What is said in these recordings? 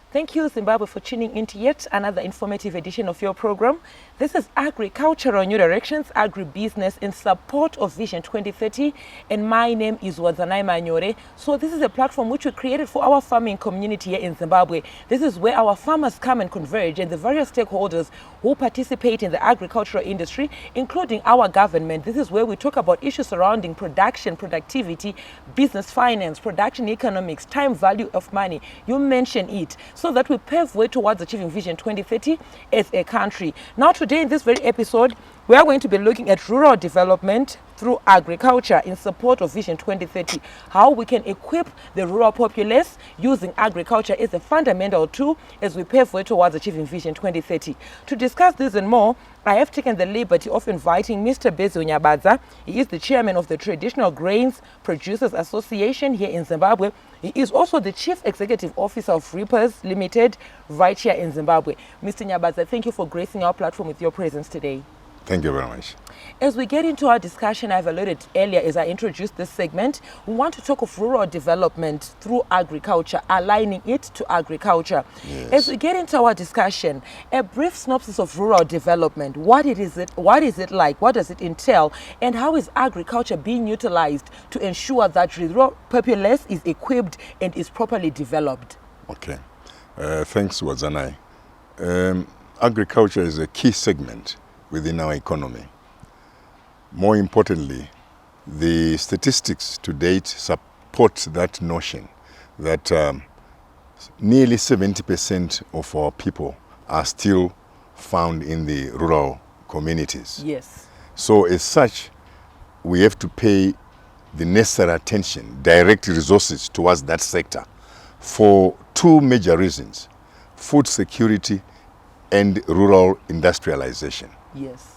Thank you, Zimbabwe, for tuning into yet another informative edition of your program. This is Agricultural New Directions, Agribusiness in support of Vision 2030, and my name is Wadzanai Manyore. So this is a platform which we created for our farming community here in Zimbabwe. This is where our farmers come and converge, and the various stakeholders who participate in the agricultural industry, including our government. This is where we talk about issues surrounding production, productivity, business finance, production economics, time value of money. You mention it, so that we pave way towards achieving Vision 2030 as a country. Now today in this very episode, we are going to be looking at rural development through agriculture in support of Vision 2030, how we can equip the rural populace using agriculture as a fundamental tool as we pave way towards achieving Vision 2030. To discuss this and more, I have taken the liberty of inviting Mr. Bezi Nyabadza. He is the chairman of the Traditional Grains Producers Association here in Zimbabwe. He is also the Chief Executive Officer of Reapers Limited right here in Zimbabwe. Mr. Nyabadza, thank you for gracing our platform with your presence today. Thank you very much. As we get into our discussion, I've alluded earlier as I introduced this segment, we want to talk of rural development through agriculture, aligning it to agriculture. Yes. As we get into our discussion, a brief synopsis of rural development. What is it like? What does it entail? And how is agriculture being utilized to ensure that the rural populace is equipped and is properly developed? Okay. Thanks, Wadzanai. Agriculture is a key segment within our economy. More importantly, the statistics to date support that notion that nearly 70% of our people are still found in the rural communities. Yes. So as such, we have to pay the necessary attention, direct resources towards that sector for two major reasons: food security and rural industrialization. Yes.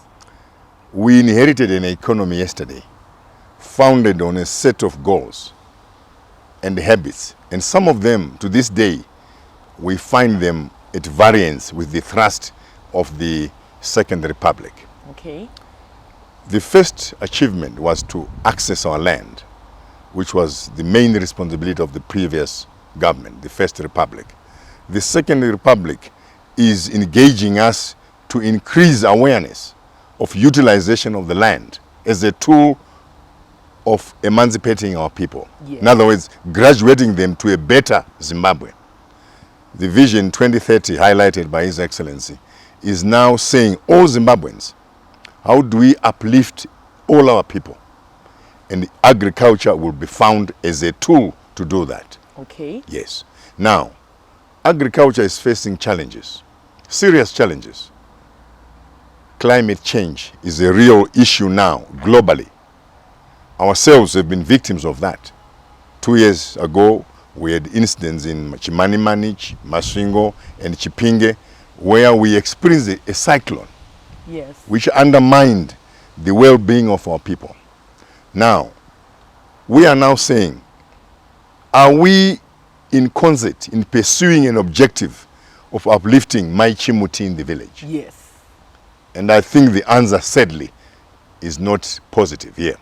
We inherited an economy yesterday founded on a set of goals and habits, and some of them to this day we find them at variance with the thrust of the Second Republic. Okay. The first achievement was to access our land, which was the main responsibility of the previous government, the First Republic. The Second Republic is engaging us to increase awareness of utilization of the land as a tool of emancipating our people. Yes. In other words, graduating them to a better Zimbabwe. The Vision 2030, highlighted by His Excellency, is now saying, all Zimbabweans, how do we uplift all our people? And agriculture will be found as a tool to do that. Okay. Yes. Now, agriculture is facing challenges, serious challenges. Climate change is a real issue now, globally. Ourselves have been victims of that. 2 years ago, we had incidents in Chimanimani, Masvingo, and Chipinge, where we experienced a cyclone, Yes. which undermined the well-being of our people. Now, we are now saying, are we in concert in pursuing an objective of uplifting my Chimuti in the village? Yes. And I think the answer, sadly, is not positive here.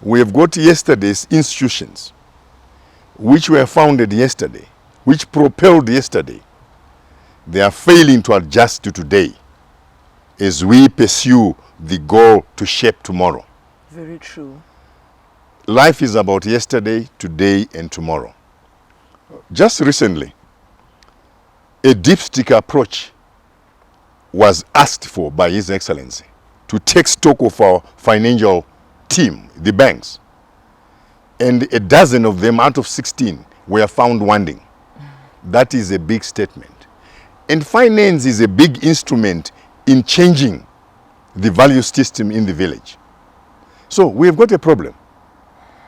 We have got yesterday's institutions, which were founded yesterday, which propelled yesterday. They are failing to adjust to today as we pursue the goal to shape tomorrow. Very true. Life is about yesterday, today, and tomorrow. Just recently, a dipstick approach was asked for by His Excellency to take stock of our financial team, the banks. And a dozen of them out of 16 were found wanting. That is a big statement. And finance is a big instrument in changing the value system in the village. So we have got a problem.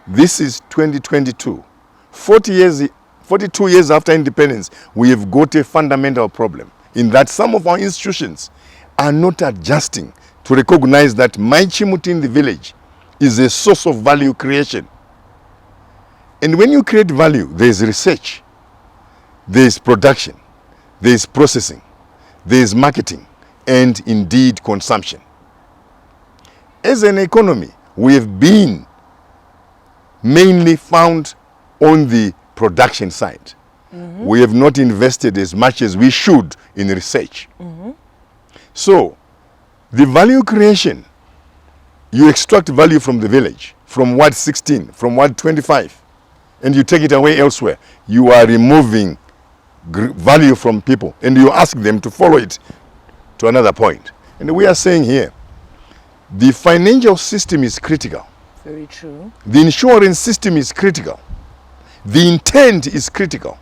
This is 2022. 42 years after independence, we have got a fundamental problem in that some of our institutions are not adjusting to recognize that my Chimuti in the village is a source of value creation. And when you create value, there is research, there is production, there is processing, there is marketing, and indeed consumption. As an economy, we have been mainly found on the production side. We have not invested as much as we should in research. So, the value creation, you extract value from the village, from Ward 16, from Ward 25, and you take it away elsewhere. You are removing value from people, and you ask them to follow it to another point. And we are saying here, the financial system is critical. Very true. The insurance system is critical. The intent is critical.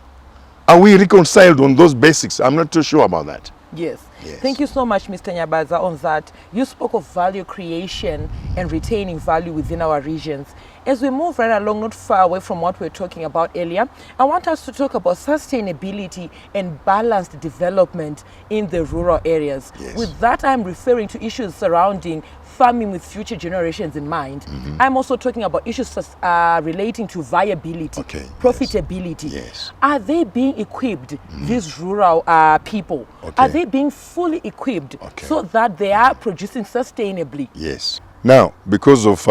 Are we reconciled on those basics? I'm not too sure about that. Yes. Thank you so much, Mr. Nyabaza, on that. You spoke of value creation and retaining value within our regions. As we move right along, not far away from what we were talking about earlier, I want us to talk about sustainability and balanced development in the rural areas. Yes. With that, I'm referring to issues surrounding farming with future generations in mind. I'm also talking about issues relating to viability, profitability. Yes. Are they being equipped, these rural people? Are they being fully equipped so that they are producing sustainably? Yes. Now, because of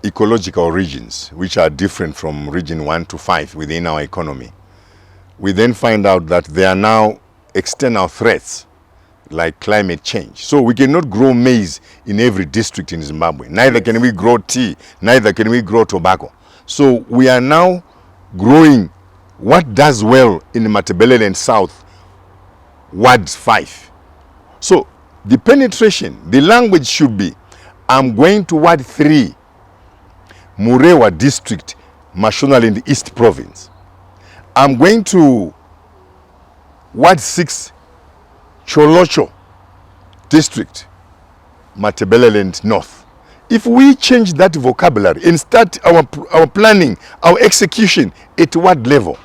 ecological regions, which are different from region 1 to 5 within our economy, we then find out that there are now external threats like climate change. So we cannot grow maize in every district in Zimbabwe. Neither can we grow tea, neither can we grow tobacco. So we are now growing what does well in Matabeleland South, Ward 5. So the penetration, the language should be, I'm going to Ward 3, Murewa District, Mashonaland East Province. I'm going to Ward 6, Cholocho District, Matabeleland North. If we change that vocabulary and start our planning, our execution at what level,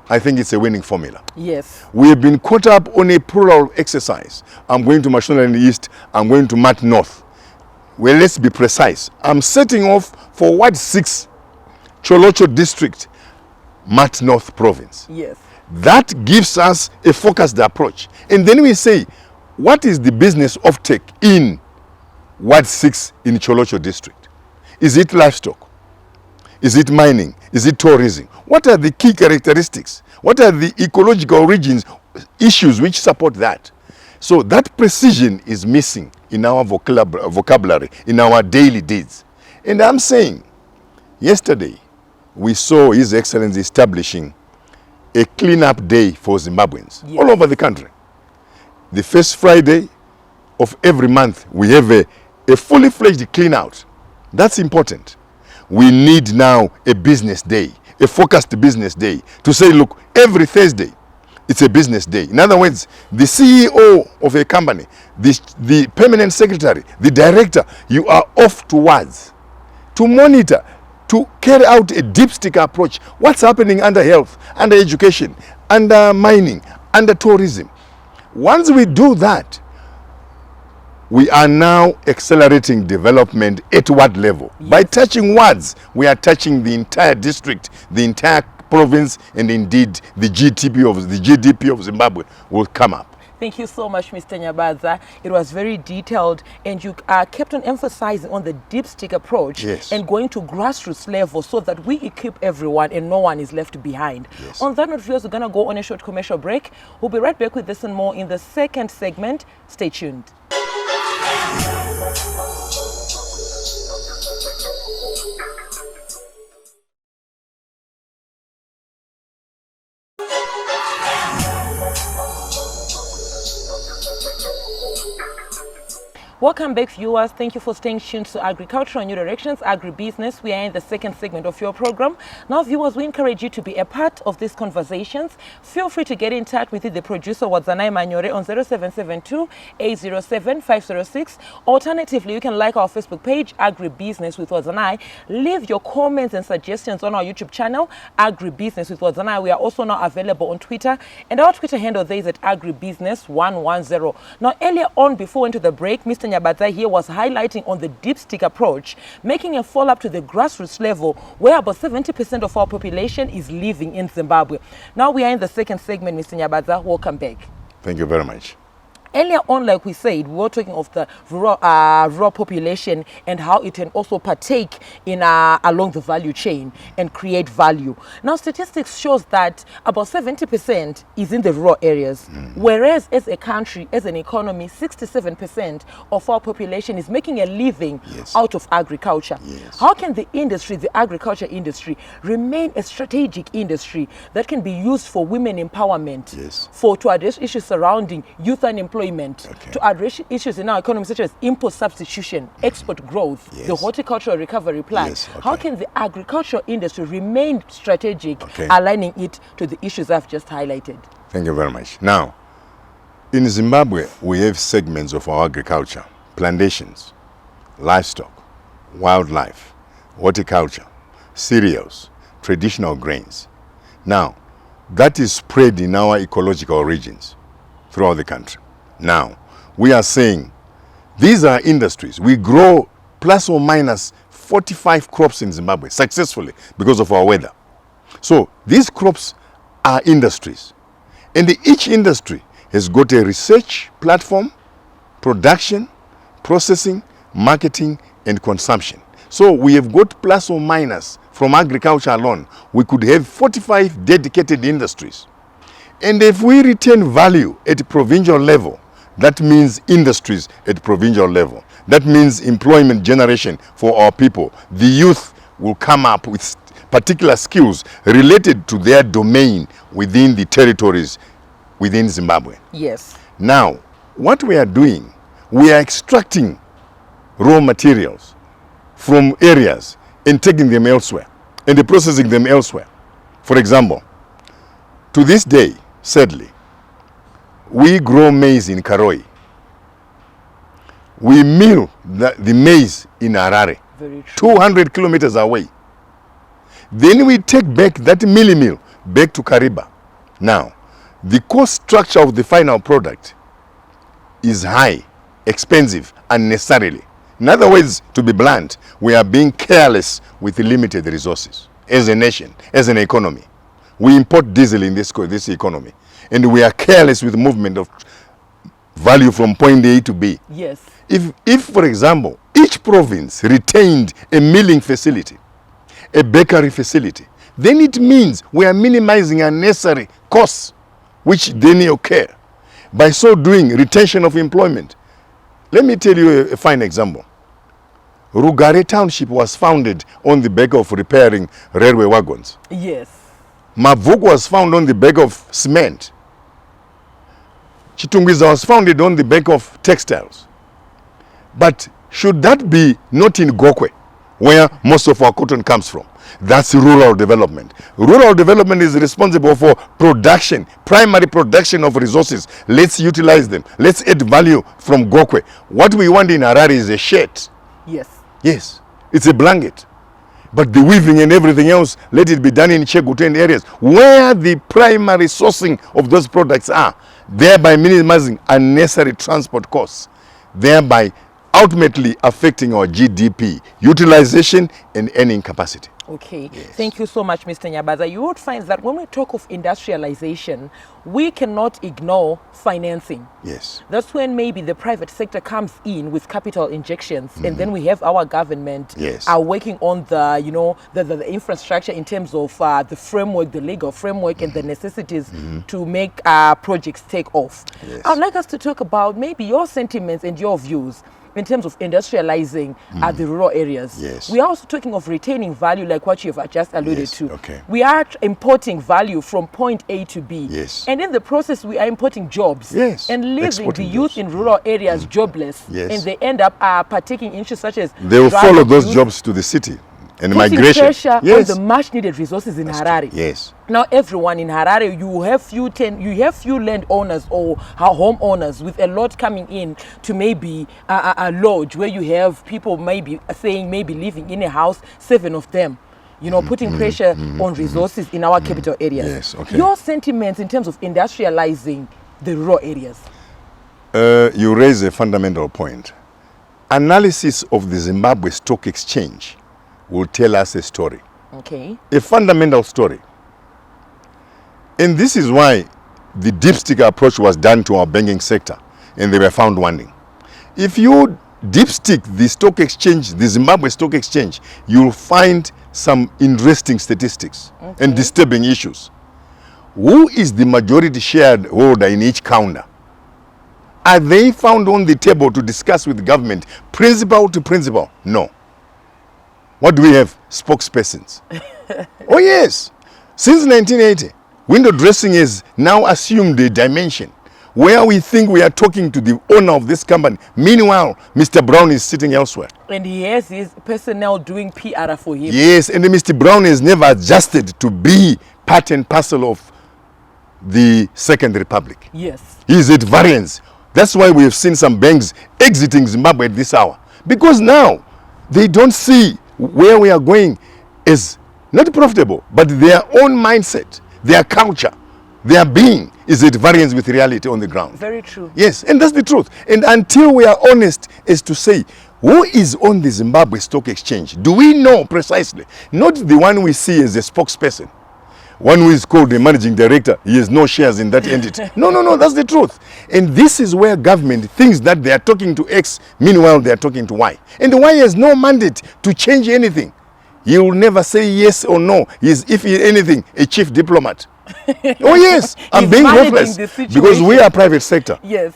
I think it's a winning formula. Yes. We have been caught up on a plural exercise. I'm going to Mashonaland East, I'm going to Mat North. Well, let's be precise. I'm setting off for Ward 6, Cholocho District, Mat North Province. Yes. That gives us a focused approach. And then we say, what is the business offtake in Ward 6 in Cholocho District? Is it livestock? Is it mining? Is it tourism? What are the key characteristics? What are the ecological regions, issues which support that? So that precision is missing in our vocabulary, in our daily deeds. And I'm saying, yesterday, we saw His Excellency establishing a clean-up day for Zimbabweans all over the country. The first Friday of every month, we have a fully fledged clean-out. That's important. We need now a business day, a focused business day, to say, look, every Thursday, it's a business day. In other words, the CEO of a company, the permanent secretary, the director, you are off towards to monitor, to carry out a dipstick approach. What's happening under health, under education, under mining, under tourism? Once we do that, we are now accelerating development at what level? Yes. By touching wards, we are touching the entire district, the entire province, and indeed the GDP of Zimbabwe will come up. Thank you so much, Mr. Nyabaza. It was very detailed, and you kept on emphasizing on the dipstick approach and going to grassroots level so that we equip everyone and no one is left behind. Yes. On that note, viewers, we're going to go on a short commercial break. We'll be right back with this and more in the second segment. Stay tuned. Welcome back, viewers. Thank you for staying tuned to Agricultural New Directions, Agribusiness. We are in the second segment of your program. Now, viewers, we encourage you to be a part of these conversations. Feel free to get in touch with the producer, Wadzanai Manyore, on 0772-807-506. Alternatively, you can like our Facebook page, Agribusiness with Wadzanai. Leave your comments and suggestions on our YouTube channel, Agribusiness with Wadzanai. We are also now available on Twitter, and our Twitter handle there is at Agribusiness110. Now, earlier on, before we went to the break, Mr. Nyabaza here was highlighting on the dipstick approach, making a follow-up to the grassroots level where about 70% of our population is living in Zimbabwe. Now we are in the second segment, Mr. Nyabaza. Welcome back. Thank you very much. Earlier on, like we said, we were talking of the rural population and how it can also partake in along the value chain and create value. Now, statistics shows that about 70% is in the rural areas, whereas as a country, as an economy, 67% of our population is making a living out of agriculture. How can the industry, the agriculture industry, remain a strategic industry that can be used for women empowerment, to address issues surrounding youth unemployment, to address issues in our economy such as import substitution, export growth, the horticultural recovery plan? How can the agricultural industry remain strategic, aligning it to the issues I've just highlighted? Thank you very much. Now, in Zimbabwe, we have segments of our agriculture: plantations, livestock, wildlife, horticulture, cereals, traditional grains. Now, that is spread in our ecological regions throughout the country. Now, we are saying these are industries. We grow plus or minus 45 crops in Zimbabwe successfully because of our weather. So these crops are industries. And each industry has got a research platform, production, processing, marketing, and consumption. So we have got plus or minus, from agriculture alone, we could have 45 dedicated industries. And if we retain value at provincial level, that means industries at provincial level. That means employment generation for our people. The youth will come up with particular skills related to their domain within the territories within Zimbabwe. Yes. Now, what we are doing, we are extracting raw materials from areas and taking them elsewhere and processing them elsewhere. For example, to this day, sadly, we grow maize in Karoi. We mill the maize in Harare, 200 kilometers away. Then we take back that mill back to Kariba. Now, the cost structure of the final product is high, expensive, unnecessarily. In other words, to be blunt, we are being careless with limited resources as a nation, as an economy. We import diesel in this economy, and we are careless with movement of value from point A to B. Yes. If, for example, each province retained a milling facility, a bakery facility, then it means we are minimizing unnecessary costs which then occur. By so doing, retention of employment. Let me tell you a fine example. Rugare Township was founded on the back of repairing railway wagons. Yes. Mavuk was found on the back of cement. Chitungwiza was founded on the back of textiles. But should that be not in Gokwe, where most of our cotton comes from? That's rural development. Rural development is responsible for production, primary production of resources. Let's utilize them. Let's add value from Gokwe. What we want in Harare is a shirt. Yes. Yes, it's a blanket. But the weaving and everything else, let it be done in Cheguten areas where the primary sourcing of those products are, thereby minimizing unnecessary transport costs, thereby ultimately affecting our GDP, utilization, and earning capacity. Okay, thank you so much, Mr. Nyabaza. You would find that when we talk of industrialization, we cannot ignore financing. Yes. That's when maybe the private sector comes in with capital injections, and then we have our government are working on the, the infrastructure in terms of the framework, the legal framework, and the necessities to make projects take off. Yes. I'd like us to talk about maybe your sentiments and your views in terms of industrializing the rural areas. Yes. We are also talking of retaining value, like what you've just alluded to. Okay. We are importing value from point A to B. Yes. And in the process, we are importing jobs. Yes. And leaving Exporting the youth jobs. in rural areas jobless. Yes. And they end up partaking in issues such as They will drug follow those abuse, jobs to the city and putting migration. pressure on Yes. the much needed resources in Harare. Yes. Now everyone in Harare, you have few landowners or homeowners with a lot coming in to maybe a lodge where you have people maybe living in a house, 7 of them. Putting pressure on resources in our capital areas. Yes, okay. Your sentiments in terms of industrializing the rural areas. You raise a fundamental point. Analysis of the Zimbabwe Stock Exchange will tell us a story. Okay. A fundamental story. And this is why the dipstick approach was done to our banking sector. and they were found wanting. If you dipstick the stock exchange, the Zimbabwe Stock Exchange, you'll find some interesting statistics and disturbing issues. Who is the majority shareholder in each counter? Are they found on the table to discuss with the government, principal to principal? No. What do we have? Spokespersons. Oh yes. Since 1980, window dressing has now assumed a dimension where we think we are talking to the owner of this company. Meanwhile, Mr. Brown is sitting elsewhere. And he has his personnel doing PR for him. Yes, and Mr. Brown has never adjusted to be part and parcel of the Second Republic. Yes. He is at variance. That's why we have seen some banks exiting Zimbabwe at this hour. Because now they don't see where we are going as not profitable, but their own mindset, their culture, their being is at variance with reality on the ground. Very true. Yes, and that's the truth. And until we are honest as to say, who is on the Zimbabwe Stock Exchange? Do we know precisely? Not the one we see as a spokesperson. One who is called the managing director, he has no shares in that entity. No, that's the truth. And this is where government thinks that they are talking to X, meanwhile they are talking to Y. And the Y has no mandate to change anything. He will never say yes or no. He is, if he anything, a chief diplomat. Oh yes, I'm being ruthless because we are private sector. Yes.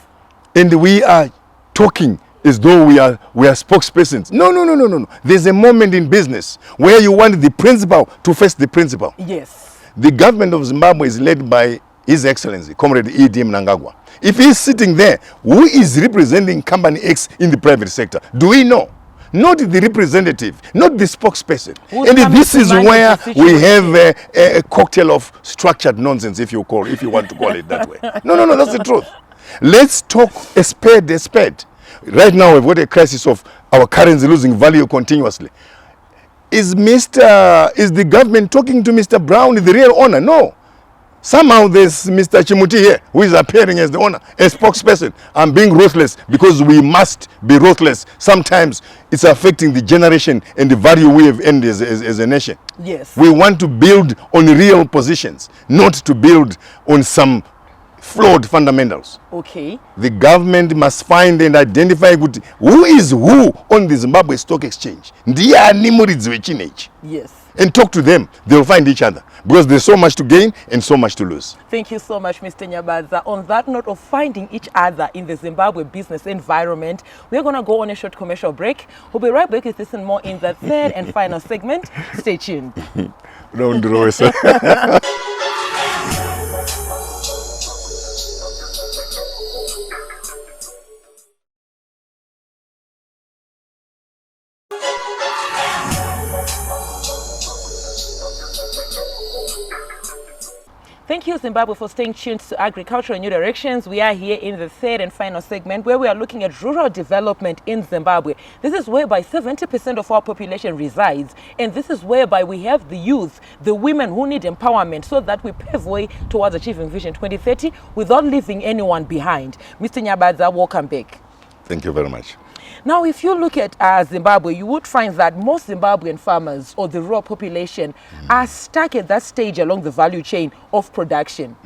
And we are talking as though we are spokespersons. No. There's a moment in business where you want the principal to face the principal. Yes. The government of Zimbabwe is led by His Excellency, Comrade E.D. Mnangagwa. If he's sitting there, who is representing company X in the private sector? Do we know? Not the representative, not the spokesperson. And this is where we have a cocktail of structured nonsense, if you want to call it that way. No, that's the truth. Let's talk a spade a spade. Right now, we've got a crisis of our currency losing value continuously. Is the government talking to Mr. Brown, the real owner? No. Somehow there's Mr. Chimuti here who is appearing as the owner, a spokesperson. I'm being ruthless because we must be ruthless. Sometimes it's affecting the generation and the value we have earned as a nation. Yes. We want to build on real positions, not to build on some flawed fundamentals. Okay. The government must find and identify who is who on the Zimbabwe Stock Exchange. Yes. And talk to them. They'll find each other because there's so much to gain and so much to lose. Thank you so much, Mr. Nyabaza. On that note of finding each other in the Zimbabwe business environment, we're going to go on a short commercial break. We'll be right back with this and more in the third and final segment. Stay tuned. Don't do it. Thank you, Zimbabwe, for staying tuned to Agriculture and New Directions. We are here in the third and final segment where we are looking at rural development in Zimbabwe. This is whereby 70% of our population resides, and this is whereby we have the youth, the women who need empowerment so that we pave way towards achieving Vision 2030 without leaving anyone behind. Mr. Nyabaza, welcome back. Thank you very much. Now, if you look at Zimbabwe, you would find that most Zimbabwean farmers or the rural population are stuck at that stage along the value chain of production.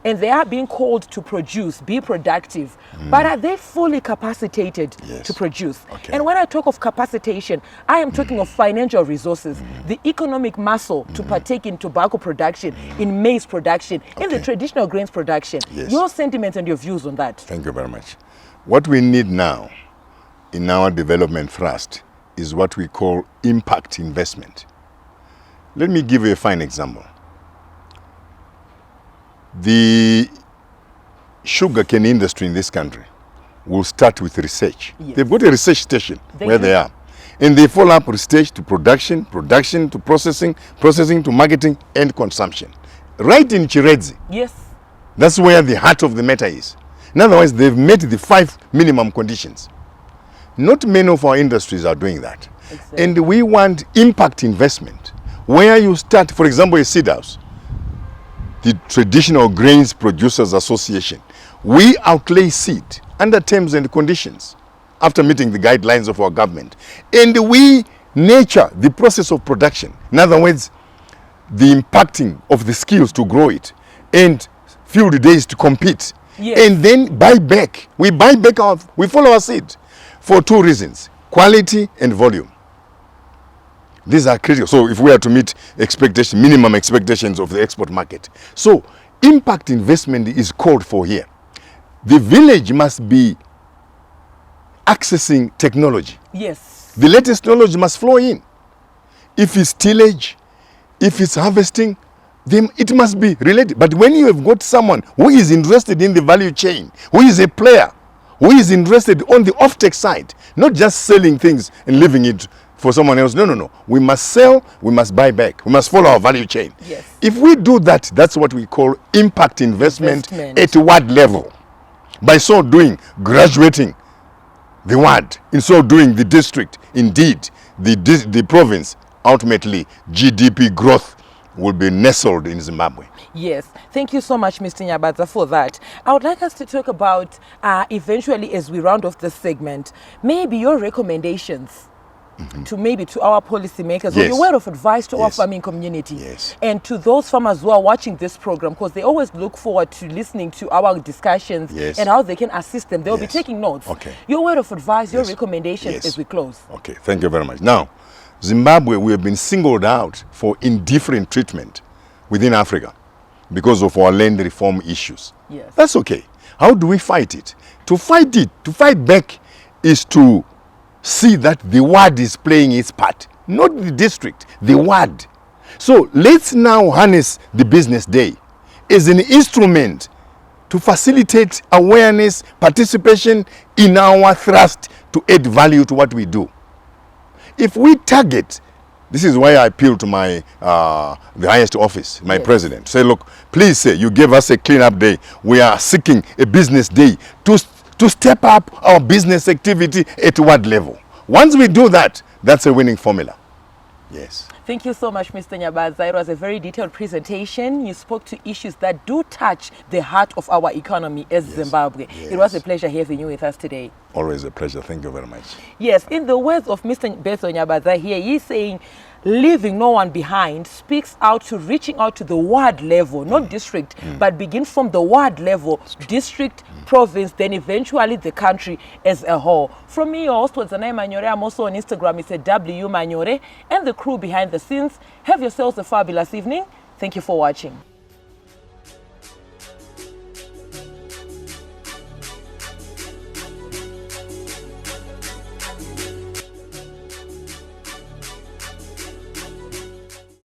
And they are being called to produce, be productive. But are they fully capacitated to produce? Okay. And when I talk of capacitation, I am talking of financial resources, the economic muscle to partake in tobacco production, in maize production, in the traditional grains production. Yes. Your sentiments and your views on that. Thank you very much. What we need now in our development thrust is what we call impact investment. Let me give you a fine example. The sugarcane industry in this country will start with research. Yes. They've got a research station where they are. And they follow up research to production, production to processing, processing to marketing and consumption. Right in Chiredzi. Yes. That's where the heart of the matter is. In other words, they've met the 5 minimum conditions. Not many of our industries are doing that. Exactly. And we want impact investment, where you start, for example, a seed house, the Traditional Grains Producers Association. We outlay seed under terms and conditions after meeting the guidelines of our government. And we nurture the process of production. In other words, the impacting of the skills to grow it and field days to compete. Yes. and then buy back. We buy back we follow our seed for two reasons: quality and volume. These are critical. So if we are to meet minimum expectations of the export market, so impact investment is called for here. The village must be accessing technology. Yes. The latest technology must flow in. If it's tillage, if it's harvesting, then it must be related. But when you have got someone who is interested in the value chain, who is a player, who is interested on the off-take side, not just selling things and leaving it for someone else. No. We must sell, we must buy back, we must follow our value chain. Yes. If we do that, that's what we call impact investment. At ward level. By so doing, graduating the ward, in so doing the district, indeed the province, ultimately GDP growth will be nestled in Zimbabwe. Yes, thank you so much, Mr. Nyabaza, for that. I would like us to talk about, eventually, as we round off this segment, maybe your recommendations to our policymakers, or your word of advice to our farming community, and to those farmers who are watching this program, because they always look forward to listening to our discussions and how they can assist them. They'll be taking notes. Your word of advice, your recommendations as we close. Okay, thank you very much. Now, Zimbabwe, we have been singled out for indifferent treatment within Africa because of our land reform issues. Yes. That's okay. How do we fight it? To fight back is to see that the ward is playing its part, not the district, the ward. So let's now harness the business day as an instrument to facilitate awareness, participation in our thrust to add value to what we do. If we target, this is why I appeal to my the highest office, my president. Say, look, please say, you gave us a cleanup day. We are seeking a business day to step up our business activity at ward level. Once we do that, that's a winning formula. Yes. Thank you so much, Mr. Nyabaza. It was a very detailed presentation. You spoke to issues that do touch the heart of our economy as Zimbabwe. It was a pleasure having you with us today. Always a pleasure. Thank you very much. Yes, in the words of Mr. Beso Nyabaza here, he's saying, leaving no one behind speaks out to reaching out to the ward level, not district, but begin from the ward level, district, province, then eventually the country as a whole. From me, your host was Zanai Manyore. I'm also on Instagram. It's W Manyore, and the crew behind the scenes. Have yourselves a fabulous evening. Thank you for watching.